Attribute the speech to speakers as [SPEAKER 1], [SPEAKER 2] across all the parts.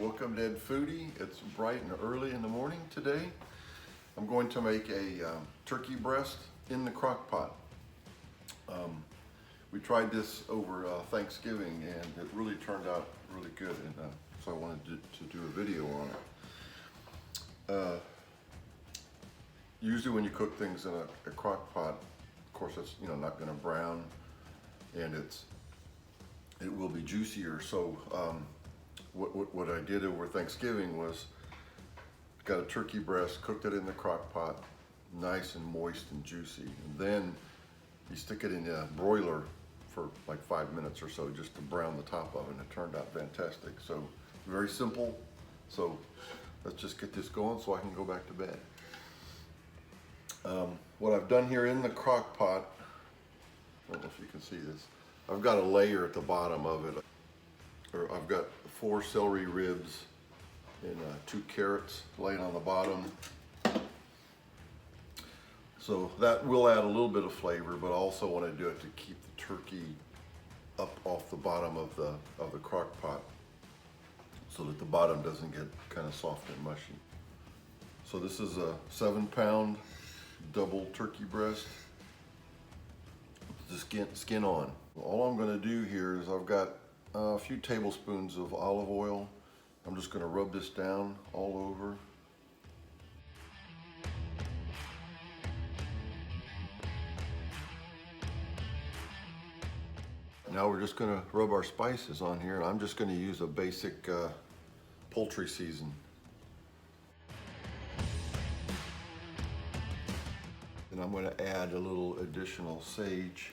[SPEAKER 1] Welcome to Ed Foodie. It's bright and early in the morning today. I'm going to make a turkey breast in the crock pot. We tried this over Thanksgiving and it really turned out really good, and so I wanted to do a video on it. Usually when you cook things in a crock pot, of course it's not going to brown, and it will be juicier. So what I did over Thanksgiving was got a turkey breast, cooked it in the crock pot, nice and moist and juicy, and then you stick it in a broiler for like 5 minutes or so just to brown the top of it, and it turned out fantastic. So very simple. So let's just get this going so I can go back to bed. What I've done here in the crock pot, I don't know if you can see this, I've got a layer at the bottom of it. I've got 4 celery ribs and 2 carrots laying on the bottom. So that will add a little bit of flavor, but I also want to do it to keep the turkey up off the bottom of the crock pot so that the bottom doesn't get kind of soft and mushy. So this is a 7-pound double turkey breast with the skin on. All I'm going to do here is I've got a few tablespoons of olive oil. I'm just going to rub this down all over. Now we're just going to rub our spices on here, and I'm just going to use a basic poultry season. And I'm going to add a little additional sage.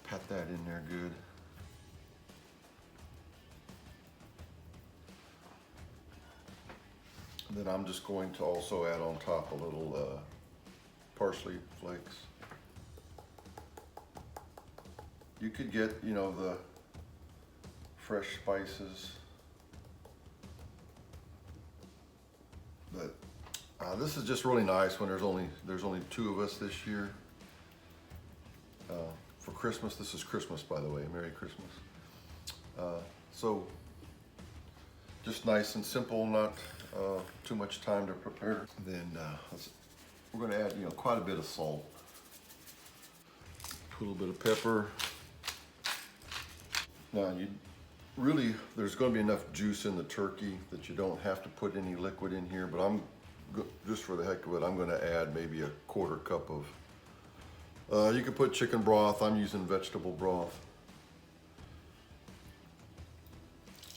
[SPEAKER 1] Pat that in there good. Then I'm just going to also add on top a little parsley flakes. You could get, the fresh spices, but this is just really nice when there's only 2 of us this year. For Christmas, this is Christmas, by the way, Merry Christmas. So just nice and simple, not too much time to prepare. Then we're going to add quite a bit of salt, put a little bit of pepper. Now there's going to be enough juice in the turkey that you don't have to put any liquid in here, but just for the heck of it, I'm going to add maybe a 1/4 cup of, you can put chicken broth. I'm using vegetable broth.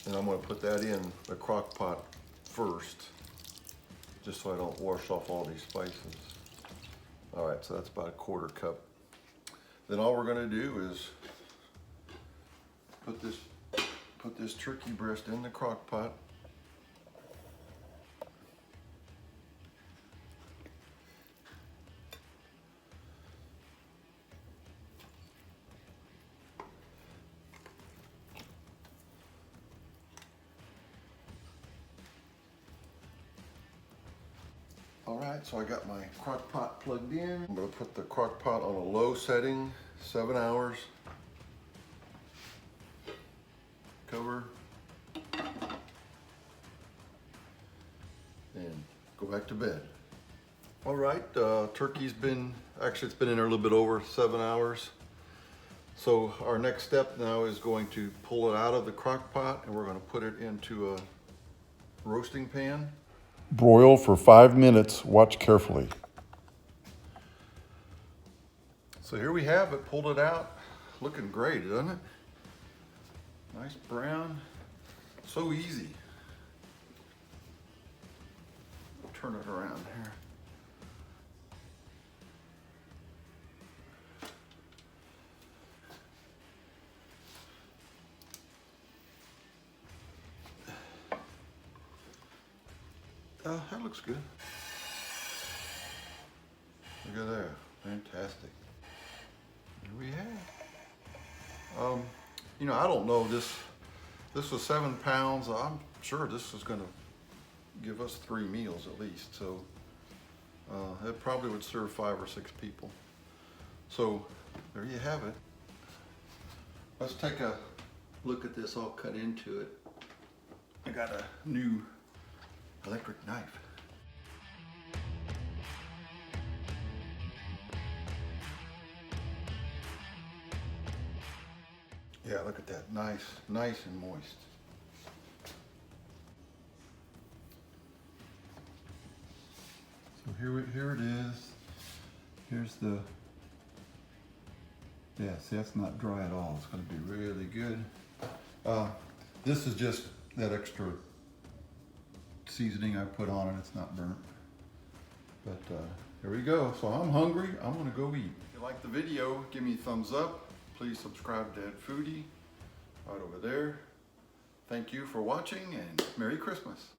[SPEAKER 1] And I'm going to put that in the crock pot first, just so I don't wash off all these spices. All right, so that's about a 1/4 cup. Then all we're going to do is put this turkey breast in the crock pot. All right, so I got my crock pot plugged in. I'm going to put the crock pot on a low setting, 7 hours. Cover. And go back to bed. All right, turkey's it's been in there a little bit over 7 hours. So our next step now is going to pull it out of the crock pot, and we're going to put it into a roasting pan.
[SPEAKER 2] Broil for 5 minutes, watch carefully.
[SPEAKER 1] So here we have it, pulled it out. Looking great, doesn't it? Nice brown, so easy. Turn it around here. That looks good. Look at there, fantastic. Here we have. I don't know, this was 7 pounds. I'm sure this is gonna give us 3 meals at least. So It probably would serve 5 or 6 people. So there you have it. Let's take a look at this all cut into it. I got a new electric knife. Yeah, look at that, nice and moist. So here it is. Here's the, yeah, see, that's not dry at all. It's gonna be really good. This is just that extra seasoning I put on it. It's not burnt. But here we go. So I'm hungry. I'm gonna go eat. If you like the video, give me a thumbs up. Please subscribe to Dad Foodie right over there. Thank you for watching and Merry Christmas.